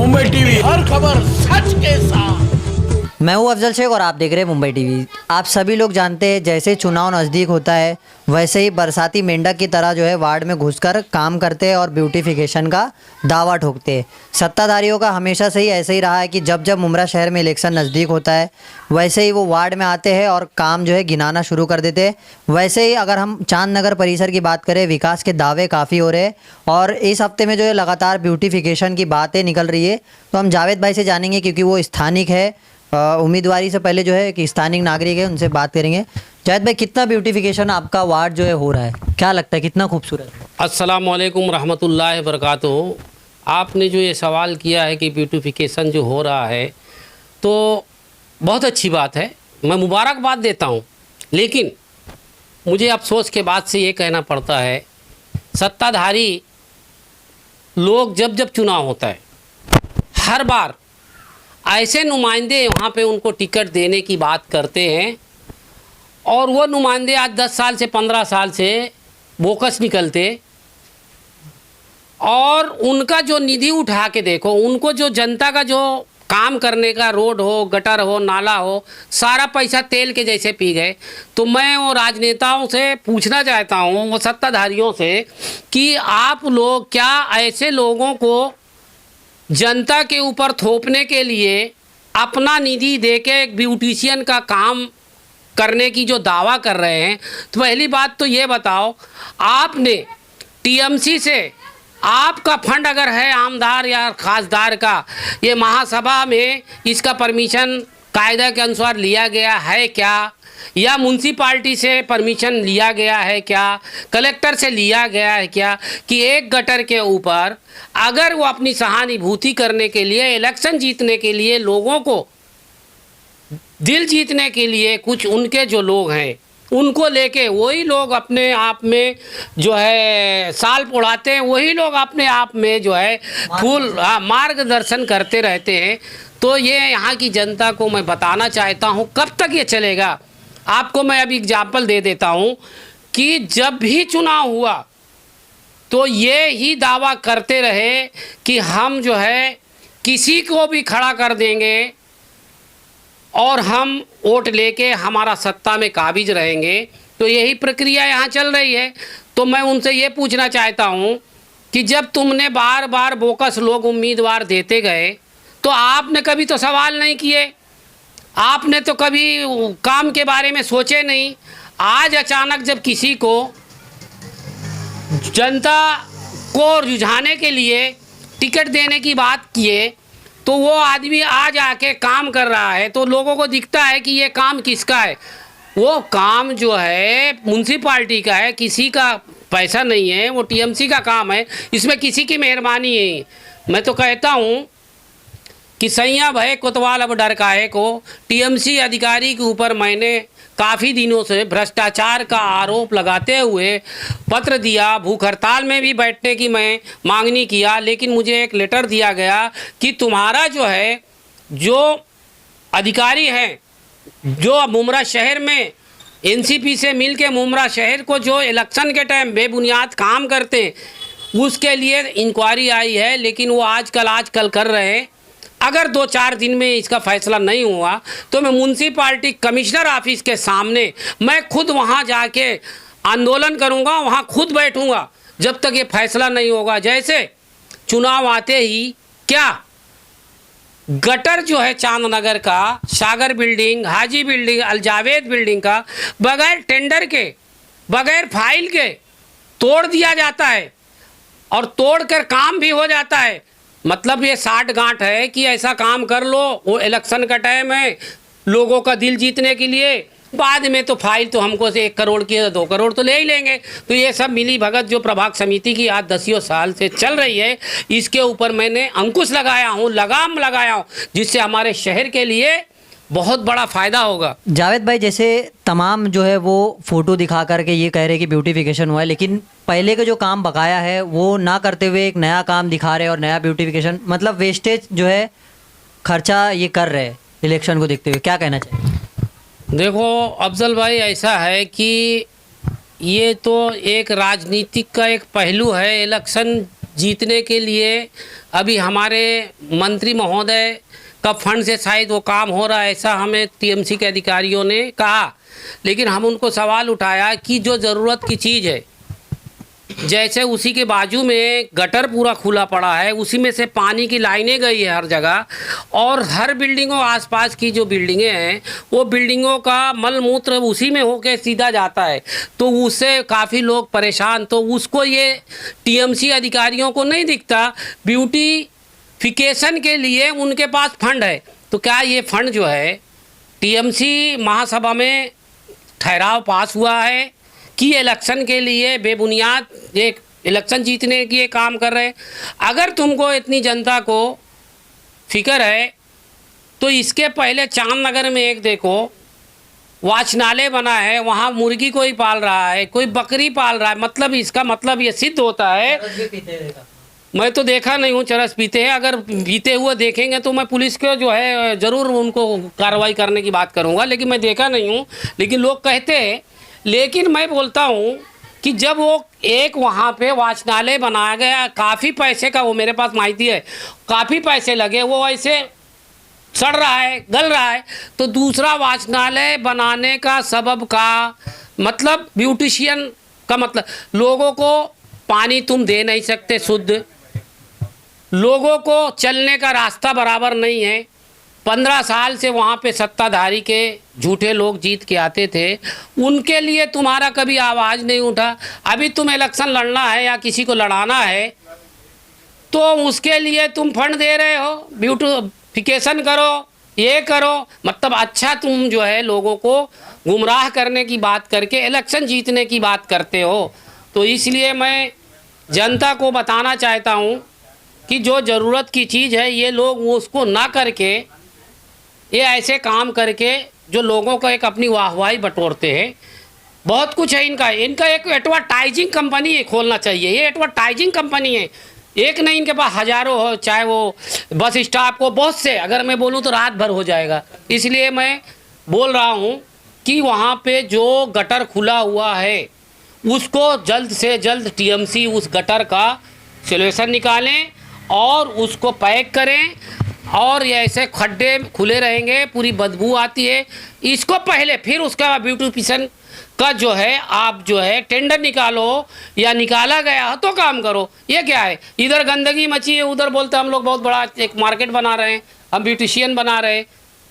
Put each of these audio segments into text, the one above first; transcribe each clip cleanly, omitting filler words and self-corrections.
Mumbai TV हर खबर सच के साथ। मैं हूं अफजल शेख और आप देख रहे हैं मुंबई टीवी। आप सभी लोग जानते हैं जैसे चुनाव नज़दीक होता है वैसे ही बरसाती मेंढक की तरह जो है वार्ड में घुसकर काम करते हैं और ब्यूटिफिकेशन का दावा ठोकते हैं। सत्ताधारियों का हमेशा से ही ऐसे ही रहा है कि जब जब मुमरा शहर में इलेक्शन नज़दीक होता है वैसे ही वो वार्ड में आते हैं और काम जो है गिनाना शुरू कर देते हैं। वैसे ही अगर हम चांद नगर परिसर की बात करें, विकास के दावे काफ़ी हो रहे हैं और इस हफ्ते में जो है लगातार ब्यूटिफिकेशन की बातें निकल रही है। तो हम जावेद भाई से जानेंगे क्योंकि वो स्थानिक है, उम्मीदवारी से पहले जो है कि स्थानिक नागरिक है, उनसे बात करेंगे। जावेद भाई, कितना ब्यूटिफिकेशन आपका वार्ड जो है हो रहा है, क्या लगता है कितना खूबसूरत है? अस्सलाम वालेकुम रहमतुल्लाहि व बरकातुहू। आपने जो ये सवाल किया है कि ब्यूटिफिकेशन जो हो रहा है तो बहुत अच्छी बात है, मैं मुबारकबाद देता हूँ। लेकिन मुझे अफसोस के बाद से ये कहना पड़ता है, सत्ताधारी लोग जब जब चुनाव होता है हर बार ऐसे नुमाइंदे वहाँ पे उनको टिकट देने की बात करते हैं और वो नुमाइंदे आज 10 साल से 15 साल से बोकस निकलते और उनका जो निधि उठा के देखो, उनको जो जनता का जो काम करने का रोड हो, गटर हो, नाला हो, सारा पैसा तेल के जैसे पी गए। तो मैं वो राजनेताओं से पूछना चाहता हूँ, वो सत्ताधारियों से, कि आप लोग क्या ऐसे लोगों को जनता के ऊपर थोपने के लिए अपना निधि देके एक ब्यूटिशियन का काम करने की जो दावा कर रहे हैं? तो पहली बात तो ये बताओ, आपने टीएमसी से आपका फंड अगर है आमदार या खासदार का, ये महासभा में इसका परमिशन कायदा के अनुसार लिया गया है क्या, या म्यूनसिपाल्टी से परमिशन लिया गया है क्या, कलेक्टर से लिया गया है क्या, कि एक गटर के ऊपर अगर वो अपनी सहानुभूति करने के लिए, इलेक्शन जीतने के लिए, लोगों को दिल जीतने के लिए, कुछ उनके जो लोग हैं उनको लेके वही लोग अपने आप में जो है साल उड़ाते हैं, वही लोग अपने आप में जो है फूल मार्गदर्शन करते रहते हैं। तो ये यहाँ की जनता को मैं बताना चाहता हूँ, कब तक ये चलेगा? आपको मैं अभी एग्जाम्पल दे देता हूँ कि जब भी चुनाव हुआ तो ये ही दावा करते रहे कि हम जो है किसी को भी खड़ा कर देंगे और हम वोट लेके हमारा सत्ता में काबिज रहेंगे। तो यही प्रक्रिया यहाँ चल रही है। तो मैं उनसे ये पूछना चाहता हूँ कि जब तुमने बार बार बोकस लोग उम्मीदवार देते गए तो आपने कभी तो सवाल नहीं किए, आपने तो कभी काम के बारे में सोचे नहीं। आज अचानक जब किसी को जनता को रुझाने के लिए टिकट देने की बात किए तो वो आदमी आज आके काम कर रहा है, तो लोगों को दिखता है कि ये काम किसका है। वो काम जो है म्यूनसिपाल्टी का है, किसी का पैसा नहीं है, वो टीएमसी का काम है, इसमें किसी की मेहरबानी है। मैं तो कहता हूँ कि सैया भय कोतवाल अब डर काहे को। टीएमसी अधिकारी के ऊपर मैंने काफ़ी दिनों से भ्रष्टाचार का आरोप लगाते हुए पत्र दिया, भूख हड़ताल में भी बैठने की मैं मांगनी किया, लेकिन मुझे एक लेटर दिया गया कि तुम्हारा जो है जो अधिकारी हैं जो मुमरा शहर में एनसीपी से मिलके मुमरा शहर को जो इलेक्शन के टाइम बेबुनियाद काम करते हैं उसके लिए इंक्वायरी आई है, लेकिन वो आजकल कर रहे हैं। अगर 2-4 दिन में इसका फैसला नहीं हुआ तो मैं म्यूनसिपाल्टी कमिश्नर ऑफिस के सामने मैं खुद वहां जाके आंदोलन करूंगा, वहां खुद बैठूंगा जब तक ये फैसला नहीं होगा। जैसे चुनाव आते ही क्या गटर जो है चांदनगर का, सागर बिल्डिंग, हाजी बिल्डिंग, अलजावेद बिल्डिंग का बगैर टेंडर के, बगैर फाइल के तोड़ दिया जाता है और तोड़कर काम भी हो जाता है। मतलब ये 60 गांठ है कि ऐसा काम कर लो, वो इलेक्शन का टाइम है, लोगों का दिल जीतने के लिए, बाद में तो फाइल तो हमको से 1 करोड़ की 2 करोड़ तो ले ही लेंगे। तो ये सब मिली भगत जो प्रभाग समिति की आज 10 साल से चल रही है, इसके ऊपर मैंने अंकुश लगाया हूँ, लगाम लगाया हूँ, जिससे हमारे शहर के लिए बहुत बड़ा फ़ायदा होगा। जावेद भाई, जैसे तमाम जो है वो फ़ोटो दिखा करके ये कह रहे कि ब्यूटिफिकेशन हुआ है, लेकिन पहले का जो काम बकाया है वो ना करते हुए एक नया काम दिखा रहे और नया ब्यूटिफिकेशन, मतलब वेस्टेज जो है खर्चा ये कर रहे इलेक्शन को देखते हुए, क्या कहना चाहिए? देखो अफजल भाई, ऐसा है कि ये तो एक राजनीतिक का एक पहलू है। इलेक्शन जीतने के लिए अभी हमारे मंत्री महोदय का फंड से शायद वो काम हो रहा है, ऐसा हमें टीएमसी के अधिकारियों ने कहा। लेकिन हम उनको सवाल उठाया कि जो ज़रूरत की चीज़ है, जैसे उसी के बाजू में गटर पूरा खुला पड़ा है, उसी में से पानी की लाइनें गई है हर जगह, और हर बिल्डिंगों आसपास की जो बिल्डिंगें हैं वो बिल्डिंगों का मल मूत्र उसी में होके सीधा जाता है, तो उससे काफ़ी लोग परेशान। तो उसको ये टीएमसी अधिकारियों को नहीं दिखता, ब्यूटिफिकेशन के लिए उनके पास फंड है। तो क्या ये फंड जो है टीएमसी महासभा में ठहराव पास हुआ है कि इलेक्शन के लिए बेबुनियाद एक इलेक्शन जीतने की काम कर रहे हैं? अगर तुमको इतनी जनता को फिक्र है तो इसके पहले चांदनगर में एक देखो वाचनालय बना है, वहाँ मुर्गी कोई पाल रहा है, कोई बकरी पाल रहा है। मतलब इसका मतलब ये सिद्ध होता है, मैं तो देखा नहीं हूँ चरस पीते हैं, अगर पीते हुए देखेंगे तो मैं पुलिस को जो है ज़रूर उनको कार्रवाई करने की बात करूँगा, लेकिन मैं देखा नहीं हूँ। लेकिन लोग कहते हैं, लेकिन मैं बोलता हूँ कि जब वो एक वहाँ पे वाचनालय बनाया गया, काफ़ी पैसे का, वो मेरे पास माहिती है, काफ़ी पैसे लगे, वो ऐसे सड़ रहा है, गल रहा है, तो दूसरा वाचनालय बनाने का सबब का मतलब ब्यूटिशियन का मतलब, लोगों को पानी तुम दे नहीं सकते शुद्ध, लोगों को चलने का रास्ता बराबर नहीं है। 15 साल से वहाँ पे सत्ताधारी के झूठे लोग जीत के आते थे, उनके लिए तुम्हारा कभी आवाज़ नहीं उठा। अभी तुम इलेक्शन लड़ना है या किसी को लड़ाना है तो उसके लिए तुम फंड दे रहे हो, ब्यूटिफिकेशन करो, ये करो, मतलब अच्छा तुम जो है लोगों को गुमराह करने की बात करके इलेक्शन जीतने की बात करते हो। तो इसलिए मैं जनता को बताना चाहता हूँ कि जो ज़रूरत की चीज़ है ये लोग उसको ना करके, ये ऐसे काम करके जो लोगों को एक अपनी वाहवाही बटोरते हैं। बहुत कुछ है इनका एक एडवर्टाइजिंग कंपनी खोलना चाहिए। ये एडवर्टाइजिंग कंपनी है, एक नहीं, इनके पास हज़ारों हो, चाहे वो बस स्टॉप को, बहुत से, अगर मैं बोलूँ तो रात भर हो जाएगा। इसलिए मैं बोल रहा हूँ कि वहाँ पे जो गटर खुला हुआ है उसको जल्द से जल्द टीएमसी उस गटर का सॉल्यूशन निकालें और उसको पैक करें। और ये ऐसे खड्डे खुले रहेंगे, पूरी बदबू आती है, इसको पहले, फिर उसके बाद ब्यूटिफिकेशन का जो है आप जो है टेंडर निकालो, या निकाला गया हो तो काम करो। ये क्या है, इधर गंदगी मची है, उधर बोलते हम लोग बहुत बड़ा एक मार्केट बना रहे हैं, हम ब्यूटिशियन बना रहे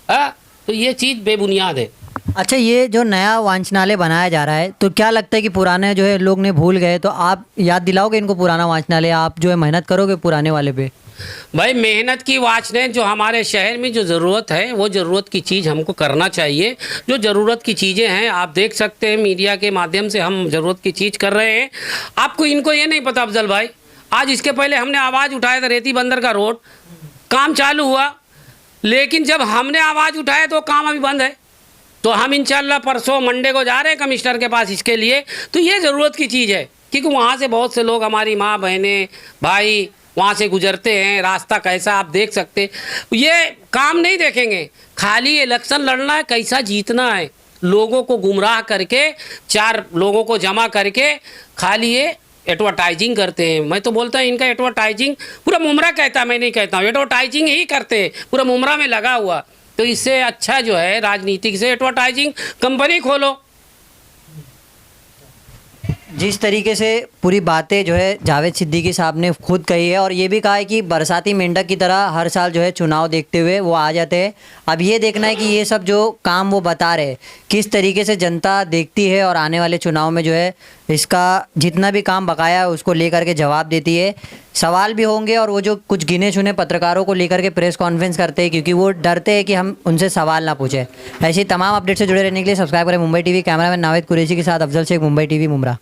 हैं। तो ये चीज़ बेबुनियाद है। अच्छा, ये जो नया वाचनालय बनाया जा रहा है, तो क्या लगता है कि पुराने जो है लोग ने भूल गए, तो आप याद दिलाओगे इनको पुराना वाचनालय, आप जो है मेहनत करोगे पुराने वाले पे? भाई मेहनत की वाचने जो हमारे शहर में जो ज़रूरत है वो ज़रूरत की चीज़ हमको करना चाहिए। जो ज़रूरत की चीज़ें हैं आप देख सकते हैं, मीडिया के माध्यम से हम ज़रूरत की चीज़ कर रहे हैं। आपको इनको ये नहीं पता अफजल भाई, आज इसके पहले हमने आवाज़ उठाया था रेती बंदर का रोड, काम चालू हुआ, लेकिन जब हमने आवाज़ उठाया तो काम अभी बंद है। तो हम इंशाल्लाह परसों मंडे को जा रहे हैं कमिश्नर के पास इसके लिए। तो ये ज़रूरत की चीज़ है, क्योंकि वहाँ से बहुत से लोग, हमारी माँ बहनें भाई वहाँ से गुजरते हैं, रास्ता कैसा आप देख सकते। ये काम नहीं देखेंगे, खाली इलेक्शन लड़ना है, कैसा जीतना है, लोगों को गुमराह करके, 4 लोगों को जमा करके खाली ये एडवर्टाइजिंग करते हैं। मैं तो बोलता हूँ इनका एडवर्टाइजिंग पूरा मुमरा कहता, मैं नहीं कहता हूँ, एडवर्टाइजिंग ही करते हैं, पूरा मुमरा में लगा हुआ। तो इससे अच्छा जो है राजनीतिक से एडवर्टाइजिंग कंपनी खोलो। जिस तरीके से पूरी बातें जो है जावेद सिद्दीकी साहब ने खुद कही है, और ये भी कहा है कि बरसाती मेंढक की तरह हर साल जो है चुनाव देखते हुए वो आ जाते हैं। अब ये देखना है कि ये सब जो काम वो बता रहे किस तरीके से जनता देखती है, और आने वाले चुनाव में जो है इसका जितना भी काम बकाया है उसको लेकर के जवाब देती है। सवाल भी होंगे, और वो जो कुछ गिने चुने पत्रकारों को लेकर के प्रेस कॉन्फ्रेंस करते हैं, क्योंकि वो डरते हैं कि हम उनसे सवाल ना पूछें। ऐसी तमाम अपडेट से जुड़े रहने के लिए सब्सक्राइब करें मुंबई टीवी। कैमरामैन नावेद कुरैशी के साथ अफजल शेख, मुंबई टीवी, मुमरा।